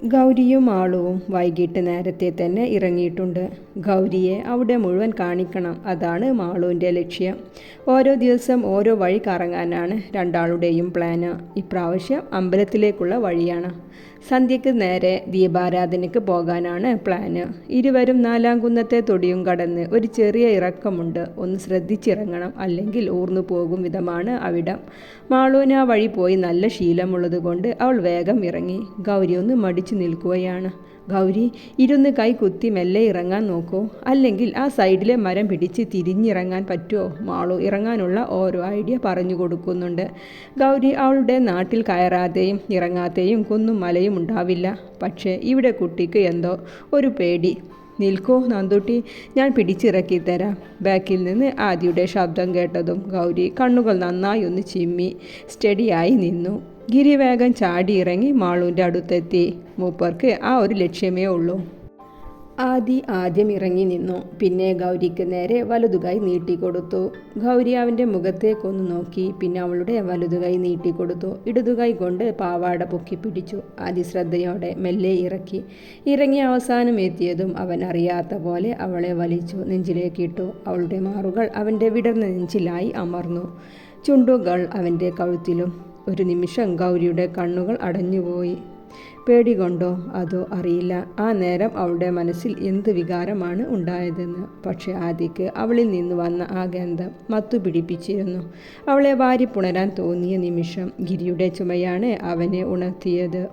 ഗൗരിയും ആളുവും വൈകിട്ട് നേരത്തെ തന്നെ ഇറങ്ങിയിട്ടുണ്ട്. ഗൗരിയെ അവിടെ മുഴുവൻ കാണിക്കണം, അതാണ് മാളുവിൻ്റെ ലക്ഷ്യം. ഓരോ ദിവസം ഓരോ വഴി കറങ്ങാനാണ് രണ്ടാളുടെയും പ്ലാന്. ഇപ്രാവശ്യം അമ്പലത്തിലേക്കുള്ള വഴിയാണ്. സന്ധ്യയ്ക്ക് നേരെ ദീപാരാധനയ്ക്ക് പോകാനാണ് പ്ലാന്. ഇരുവരും നാലാംകുന്നത്തെ തൊടിയും കടന്ന് ഒരു ചെറിയ ഇറക്കമുണ്ട്. ഒന്ന് ശ്രദ്ധിച്ചിറങ്ങണം, അല്ലെങ്കിൽ ഊർന്നു പോകും വിധമാണ് അവിടം. മാളുവിന് ആ വഴി പോയി നല്ല ശീലമുള്ളത് കൊണ്ട് അവൾ വേഗം ഇറങ്ങി. ഗൗരി ഒന്ന് മടിച്ചു നിൽക്കുകയാണ്. ഗൗരി, ഇരുന്ന് കൈ കുത്തി മെല്ലെ ഇറങ്ങാൻ നോക്കൂ, അല്ലെങ്കിൽ ആ സൈഡിലെ മരം പിടിച്ച് തിരിഞ്ഞിറങ്ങാൻ പറ്റുമോ? മാളു ഇറങ്ങാനുള്ള ഓരോ ഐഡിയ പറഞ്ഞു കൊടുക്കുന്നുണ്ട്. ഗൗരി അവളുടെ നാട്ടിൽ കയറാതെയും ഇറങ്ങാതെയും കുന്നും മലയും ഉണ്ടാവില്ല. പക്ഷേ ഇവിടെ കുട്ടിക്ക് എന്തോ ഒരു പേടി. നിൽക്കൂ നന്ദുട്ടി, ഞാൻ പിടിച്ചിറക്കി തരാം. ബാക്കിൽ നിന്ന് ആദിയുടെ ശബ്ദം കേട്ടതും ഗൗരി കണ്ണുകൾ നന്നായി ഒന്ന് ചിമ്മി സ്റ്റഡിയായി നിന്നു. ഗിരി വേഗം ചാടി ഇറങ്ങി മാളുവിൻ്റെ അടുത്തെത്തി. മൂപ്പർക്ക് ആ ഒരു ലക്ഷ്യമേ ഉള്ളൂ. ആദ്യം ഇറങ്ങി നിന്നു. പിന്നെ ഗൗരിക്ക് നേരെ വലതുകൈ നീട്ടിക്കൊടുത്തു. ഗൗരി അവൻ്റെ മുഖത്തേക്കൊന്ന് നോക്കി. പിന്നെ അവളുടെ വലതുകൈ നീട്ടിക്കൊടുത്തു. ഇടതുകൈ കൊണ്ട് പാവാട പൊക്കി പിടിച്ചു. ശ്രദ്ധയോടെ മെല്ലെ ഇറങ്ങി അവസാനം എത്തിയതും അവൻ അറിയാത്ത പോലെ അവളെ വലിച്ചു നെഞ്ചിലേക്കിട്ടു. അവളുടെ മാറുകൾ അവൻ്റെ വിടർന്ന നെഞ്ചിലായി അമർന്നു, ചുണ്ടുകൾ അവൻ്റെ കഴുത്തിലും. ഒരു നിമിഷം ഗൗരിയുടെ കണ്ണുകൾ അടഞ്ഞുപോയി. പേടി കൊണ്ടോ അതോ അറിയില്ല, ആ നേരം അവളുടെ മനസ്സിൽ എന്ത് വികാരമാണ് ഉണ്ടായതെന്ന്. പക്ഷെ ആദിക്ക് അവളിൽ നിന്ന് വന്ന ആ ഗന്ധം മത്തു പിടിപ്പിച്ചിരുന്നു. അവളെ വാരി പുണരാൻ തോന്നിയ നിമിഷം ഗിരിയുടെ ചുമയാണ് അവനെ ഉണർത്തിയത്.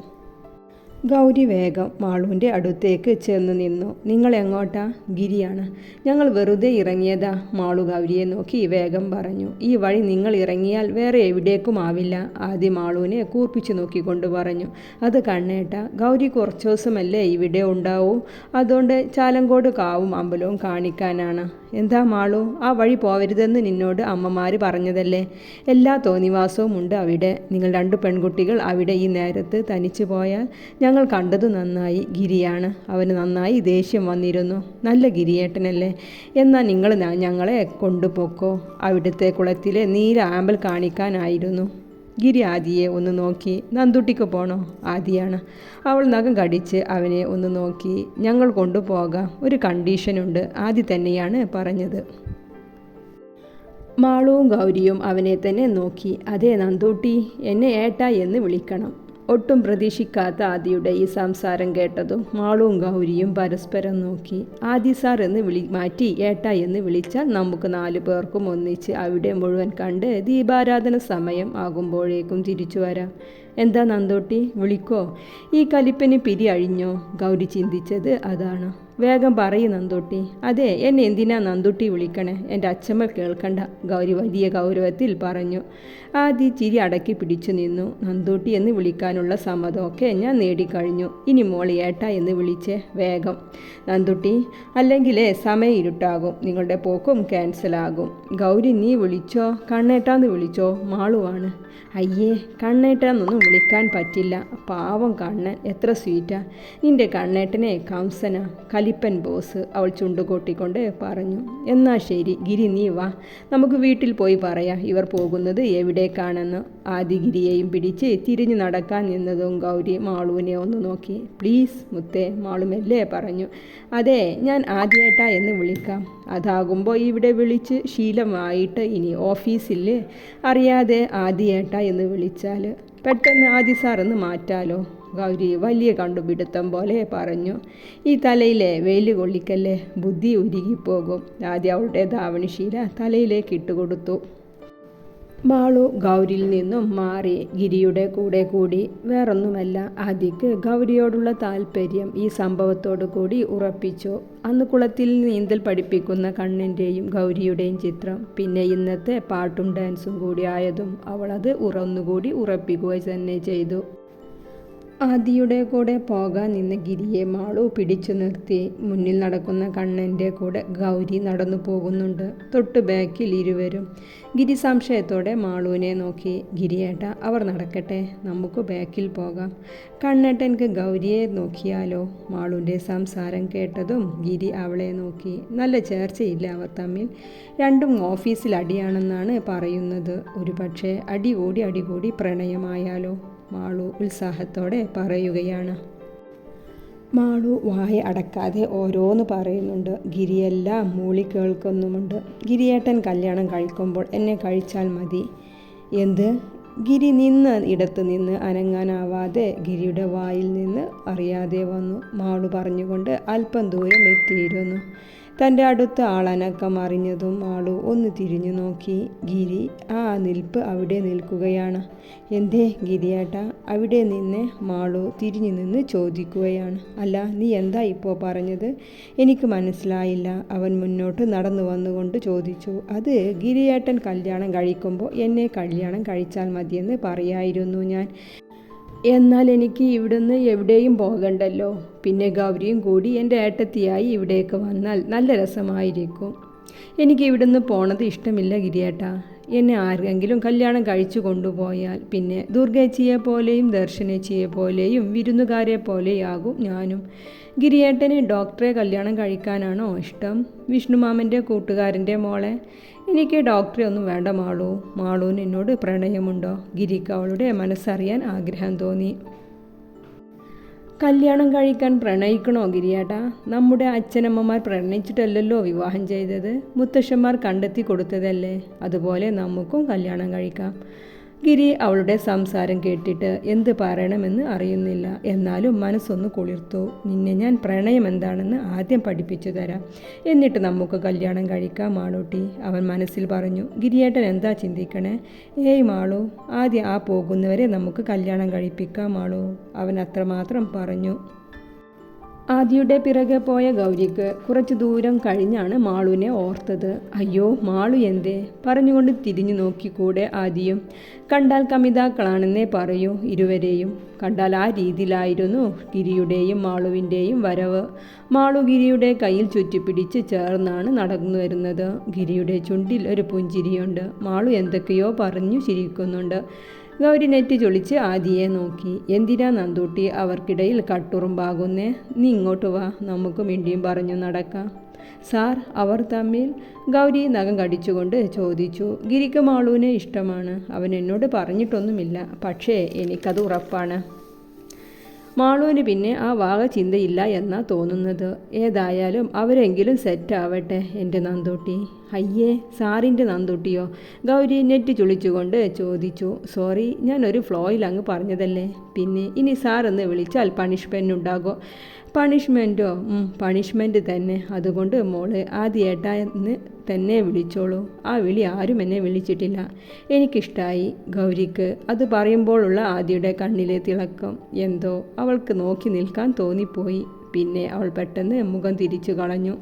ഗൗരി വേഗം മാളുവിൻ്റെ അടുത്തേക്ക് ചെന്ന് നിന്നു. നിങ്ങൾ എങ്ങോട്ടാ? ഗിരിയാണ്. ഞങ്ങൾ വെറുതെ ഇറങ്ങിയതാ. മാളു ഗൗരിയെ നോക്കി വേഗം പറഞ്ഞു. ഈ വഴി നിങ്ങൾ ഇറങ്ങിയാൽ വേറെ എവിടേക്കും ആവില്ല. ആദ്യം മാളുവിനെ കൂർപ്പിച്ചു നോക്കിക്കൊണ്ട് പറഞ്ഞു. അത് കണ്ണേട്ട, ഗൗരി കുറച്ച് ദിവസമല്ലേ ഇവിടെ ഉണ്ടാവൂ, അതുകൊണ്ട് ചാലങ്കോട് കാവും അമ്പലവും കാണിക്കാനാണ്. എന്താ മാളു, ആ വഴി പോവരുതെന്ന് നിന്നോട് അമ്മമാർ പറഞ്ഞതല്ലേ? എല്ലാ തോന്നിവാസവും ഉണ്ട് അവിടെ. നിങ്ങൾ 2 പെൺകുട്ടികൾ അവിടെ ഈ നേരത്ത് തനിച്ചു പോയാൽ ഞങ്ങൾ കണ്ടത് നന്നായി. ഗിരിയാണ്. അവന് നന്നായി ദേഷ്യം വന്നിരുന്നു. നല്ല ഗിരിയേട്ടനല്ലേ? എന്നാൽ നിങ്ങൾ ഞങ്ങളെ കൊണ്ടുപോക്കോ. അവിടുത്തെ കുളത്തിലെ നീല ആമ്പൽ കാണിക്കാനായിരുന്നു. ഗിരി ആദിയെ ഒന്ന് നോക്കി. നന്ദുട്ടിക്ക് പോണോ? ആദിയാണ്. അവൾ നഖം കടിച്ച് അവനെ ഒന്ന് നോക്കി. ഞങ്ങൾ കൊണ്ടുപോകാം, ഒരു കണ്ടീഷനുണ്ട്. ആദി തന്നെയാണ് പറഞ്ഞത്. മാളുവും ഗൗരിയും അവനെ തന്നെ നോക്കി. അതെ നന്ദൂട്ടി, എന്നെ ഏട്ടാ എന്ന് വിളിക്കണം. ഒട്ടും പ്രതീക്ഷിക്കാത്ത ആദിയുടെ ഈ സംസാരം കേട്ടതും മാളുവും ഗൗരിയും പരസ്പരം നോക്കി. ആദി സാർ എന്ന് മാറ്റി ഏട്ടാ എന്ന് വിളിച്ചാൽ നമുക്ക് 4 പേർക്കും ഒന്നിച്ച് അവിടെ മുഴുവൻ കണ്ട് ദീപാരാധന സമയം ആകുമ്പോഴേക്കും തിരിച്ചു വരാം. എന്താ നന്ദോട്ടി, വിളിക്കോ? ഈ കലിപ്പന് പിരി അഴിഞ്ഞോ? ഗൗരി ചിന്തിച്ചത് അതാണ്. വേഗം പറയും നന്ദുട്ടി. അതെ, എന്നെ എന്തിനാ നന്ദുട്ടി വിളിക്കണേ? എൻ്റെ അച്ഛമ്മ കേൾക്കണ്ട, ഗൗരി വലിയ ഗൗരവത്തിൽ പറഞ്ഞു. ആദ്യം ചിരി അടക്കി പിടിച്ചു നിന്നു. നന്ദുട്ടി എന്ന് വിളിക്കാനുള്ള സമ്മതമൊക്കെ ഞാൻ നേടിക്കഴിഞ്ഞു. ഇനി മോളി ഏട്ടാ എന്ന് വിളിച്ചേ വേഗം. നന്ദുട്ടി, അല്ലെങ്കിലേ സമയം ഇരുട്ടാകും, നിങ്ങളുടെ പോക്കും ക്യാൻസലാകും. ഗൗരി, നീ വിളിച്ചോ? കണ്ണേട്ടാന്ന് വിളിച്ചോ? മാളുവാണ്. അയ്യേ, കണ്ണേട്ടാന്നൊന്നും വിളിക്കാൻ പറ്റില്ല. പാവം കണ്ണൻ, എത്ര സ്വീറ്റാ നിന്റെ കണ്ണേട്ടനെ. കംസന, കലിപ്പൻ ബോസ്, അവൾ ചുണ്ടുകൊട്ടിക്കൊണ്ട് പറഞ്ഞു. എന്നാ ശരി ഗിരി, നീ വാ, നമുക്ക് വീട്ടിൽ പോയി പറയാം ഇവർ പോകുന്നത് എവിടേക്കാണെന്ന്. ആദി ഗിരിയെയും പിടിച്ച് തിരിഞ്ഞു നടക്കാൻ നിന്നതും ഗൗരി മാളുവിനെ ഒന്ന് നോക്കി. പ്ലീസ് മുത്തേ, മാളുമെല്ലേ പറഞ്ഞു. അതെ, ഞാൻ ആദ്യേട്ടാ എന്ന് വിളിക്കാം. അതാകുമ്പോൾ ഇവിടെ വിളിച്ച് ശീലമായിട്ട് ഇനി ഓഫീസിൽ അറിയാതെ ആദ്യേട്ടാ എന്ന് വിളിച്ചാൽ പെട്ടെന്ന് ആദി സാർ എന്ന് മാറ്റാലോ. ഗൗരി വലിയ കണ്ടുപിടുത്തം പോലെ പറഞ്ഞു. ഈ തലയിലെ വെയിൽ കൊള്ളിക്കല്ലേ, ബുദ്ധി ഉരുകിപ്പോകും. ആദ്യം അവളുടെ ധാവണിശീല തലയിലേക്ക് ഇട്ടുകൊടുത്തു. മാളു ഗൗരിയിൽ നിന്നും മാറി ഗിരിയുടെ കൂടെ കൂടി. വേറൊന്നുമല്ല, ആദിക്ക് ഗൗരിയോടുള്ള താല്പര്യം ഈ സംഭവത്തോടു കൂടി ഉറപ്പിച്ചു. അന്ന് കുളത്തിൽ നീന്തൽ പഠിപ്പിക്കുന്ന കണ്ണൻ്റെയും ഗൗരിയുടെയും ചിത്രം, പിന്നെ ഇന്നത്തെ പാട്ടും ഡാൻസും കൂടി ആയതും അവളത് ഒന്നുകൂടി ഉറപ്പിക്കുക തന്നെ ചെയ്തു. ആദിയുടെ കൂടെ പോകാൻ നിന്ന് ഗിരിയെ മാളു പിടിച്ചു നിർത്തി. മുന്നിൽ നടക്കുന്ന കണ്ണൻ്റെ കൂടെ ഗൗരി നടന്നു പോകുന്നുണ്ട്. തൊട്ട് ബാക്കിൽ ഇരുവരും. ഗിരി സംശയത്തോടെ മാളുവിനെ നോക്കി. ഗിരിയേട്ട, അവർ നടക്കട്ടെ, നമുക്ക് ബാക്കിൽ പോകാം. കണ്ണേട്ടൻക്ക് ഗൗരിയെ നോക്കിയാലോ? മാളുവിൻ്റെ സംസാരം കേട്ടതും ഗിരി അവളെ നോക്കി. നല്ല ചേർച്ചയില്ല അവർ തമ്മിൽ. രണ്ടും ഓഫീസിൽ അടിയാണെന്നാണ് പറയുന്നത്. ഒരു പക്ഷേ അടികൂടി പ്രണയമായാലോ? മാളു ഉത്സാഹത്തോടെ പറയുകയാണ്. മാളു വായ അടക്കാതെ ഓരോന്ന് പറയുന്നുണ്ട്. ഗിരിയെല്ലാം മൂളി കേൾക്കുന്നുമുണ്ട്. ഗിരിയേട്ടൻ കല്യാണം കഴിക്കുമ്പോൾ എന്നെ കഴിച്ചാൽ മതി. എന്ത്? ഗിരി നിന്ന ഇടത്തു നിന്ന് അനങ്ങാനാവാതെ ഗിരിയുടെ വായിൽ നിന്ന് അറിയാതെ വന്നു. മാളു പറഞ്ഞുകൊണ്ട് അല്പം ദൂരം എത്തിയിരുന്നു. തൻ്റെ അടുത്ത ആളനക്കം അറിഞ്ഞതും മാളു ഒന്ന് തിരിഞ്ഞു നോക്കി. ഗിരി ആ നിൽപ്പ് അവിടെ നിൽക്കുകയാണ്. എന്തേ ഗിരിയേട്ടാ അവിടെ നിന്ന്? മാളു തിരിഞ്ഞു നിന്ന് ചോദിക്കുകയാണ്. അല്ല, നീ എന്താ ഇപ്പോൾ പറഞ്ഞത്? എനിക്ക് മനസ്സിലായില്ല. അവൻ മുന്നോട്ട് നടന്നു വന്നുകൊണ്ട് ചോദിച്ചു. അത് ഗിരിയേട്ടൻ കല്യാണം കഴിക്കുമ്പോൾ എന്നെ കല്യാണം കഴിച്ചാൽ മതിയെന്ന് പറയായിരുന്നു ഞാൻ. എന്നാൽ എനിക്ക് ഇവിടുന്ന് എവിടെയും പോകണ്ടല്ലോ. പിന്നെ ഗൗരിയും കൂടി എൻ്റെ ഏട്ടത്തിയായി ഇവിടേക്ക് വന്നാൽ നല്ല രസമായിരിക്കും. എനിക്ക് ഇവിടുന്ന് പോണത് ഇഷ്ടമില്ല ഗിരിയേട്ടാ. എന്നെ ആരെങ്കിലും കല്യാണം കഴിച്ചു കൊണ്ടുപോയാൽ പിന്നെ ദുർഗേച്ചിയെ പോലെയും ദർശനേച്ചിയെ പോലെയും വിരുന്നുകാരെ പോലെയാകും ഞാനും. ഗിരിയേട്ടന് ഡോക്ടറെ കല്യാണം കഴിക്കാനാണോ ഇഷ്ടം? വിഷ്ണുമാമൻ്റെ കൂട്ടുകാരൻ്റെ മോളെ? എനിക്ക് ഡോക്ടറെ ഒന്നും വേണ്ട മാളു. മാളുവിന് എന്നോട് പ്രണയമുണ്ടോ? ഗിരിക്ക് അവളുടെ മനസ്സറിയാൻ ആഗ്രഹം തോന്നി. കല്യാണം കഴിക്കാൻ പ്രണയിക്കണോ ഗിരിയേട്ടാ? നമ്മുടെ അച്ഛനമ്മമാർ പ്രണയിച്ചിട്ടല്ലല്ലോ വിവാഹം ചെയ്തത്. മുത്തശ്ശന്മാർ കണ്ടെത്തി കൊടുത്തതല്ലേ. അതുപോലെ നമുക്കും കല്യാണം കഴിക്കാം. ഗിരി അവളുടെ സംസാരം കേട്ടിട്ട് എന്ത് പറയണമെന്ന് അറിയുന്നില്ല. എന്നാലും മനസ്സൊന്ന് കുളിർത്തു. നിന്നെ ഞാൻ പ്രണയം എന്താണെന്ന് ആദ്യം പഠിപ്പിച്ചു തരാം. എന്നിട്ട് നമുക്ക് കല്യാണം കഴിക്കാം മാളൂട്ടി, അവൻ മനസ്സിൽ പറഞ്ഞു. ഗിരിയേട്ടൻ എന്താ ചിന്തിക്കണേ? ഏയ് മാളു, ആദ്യം ആ പോകുന്നവരെ നമുക്ക് കല്യാണം കഴിപ്പിക്കാം മാളു, അവൻ അത്രമാത്രം പറഞ്ഞു. ആദിയുടെ പിറകെ പോയ ഗൗരിക്ക് കുറച്ചു ദൂരം കഴിഞ്ഞാണ് മാളുവിനെ ഓർത്തത്. അയ്യോ മാളു എന്തേ? പറഞ്ഞുകൊണ്ട് തിരിഞ്ഞു നോക്കിക്കൂടെ ആദിയും? കണ്ടാൽ കമിതാക്കളാണെന്നേ പറയൂ ഇരുവരെയും. കണ്ടാൽ ആ രീതിയിലായിരുന്നു ഗിരിയുടെയും മാളുവിൻ്റെയും വരവ്. മാളു ഗിരിയുടെ കയ്യിൽ ചുറ്റിപ്പിടിച്ച് ചേർന്നാണ് നടന്നു വരുന്നത്. ഗിരിയുടെ ചുണ്ടിൽ ഒരു പുഞ്ചിരിയുണ്ട്. മാളു എന്തൊക്കെയോ പറഞ്ഞു ചിരിക്കുന്നുണ്ട്. ഗൗരി നെറ്റി ചൊളിച്ച് ആദിയെ നോക്കി. എന്തിനാ നന്ദൂട്ടി അവർക്കിടയിൽ കട്ടുറുമ്പാകുന്നേ? നീ ഇങ്ങോട്ട് വാ, നമുക്ക് മിണ്ടിയും പറഞ്ഞു നടക്കാം. സാർ, അവർ തമ്മിൽ? ഗൗരി നഖം കടിച്ചുകൊണ്ട് ചോദിച്ചു. ഗിരിക്ക് മാളുവിനെ ഇഷ്ടമാണ്. അവൻ എന്നോട് പറഞ്ഞിട്ടൊന്നുമില്ല. പക്ഷേ എനിക്കത് ഉറപ്പാണ്. മാളുവിന് പിന്നെ ആ വാഗ ചിന്തയില്ല എന്നാ തോന്നുന്നത്. ഏതായാലും അവരെങ്കിലും സെറ്റാവട്ടെ എൻ്റെ നന്ദൂട്ടി. അയ്യേ, സാറിൻ്റെ നന്ദൂട്ടിയോ? ഗൗരി നെറ്റി ചുളിച്ചുകൊണ്ട് ചോദിച്ചു. സോറി, ഞാനൊരു ഫ്ലോയിൽ അങ്ങ് പറഞ്ഞതല്ലേ. പിന്നെ ഇനി സാറെന്ന് വിളിച്ചാൽ പണിഷ്മെൻ്റ് ഉണ്ടാകോ? പണിഷ്മെൻറ്റോ? പണിഷ്മെൻറ്റ് തന്നെ. അതുകൊണ്ട് മോള് ആദ്യേട്ടാ എന്ന് തന്നെ വിളിച്ചോളൂ. ആ വിളി ആരും എന്നെ വിളിച്ചിട്ടില്ല. എനിക്കിഷ്ടമായി. ഗൗരിക്ക് അത് പറയുമ്പോഴുള്ള ആദിയുടെ കണ്ണിലെ തിളക്കം എന്തോ അവൾക്ക് നോക്കി നിൽക്കാൻ തോന്നിപ്പോയി. പിന്നെ അവൾ പെട്ടെന്ന് മുഖം തിരിച്ചു കളഞ്ഞു.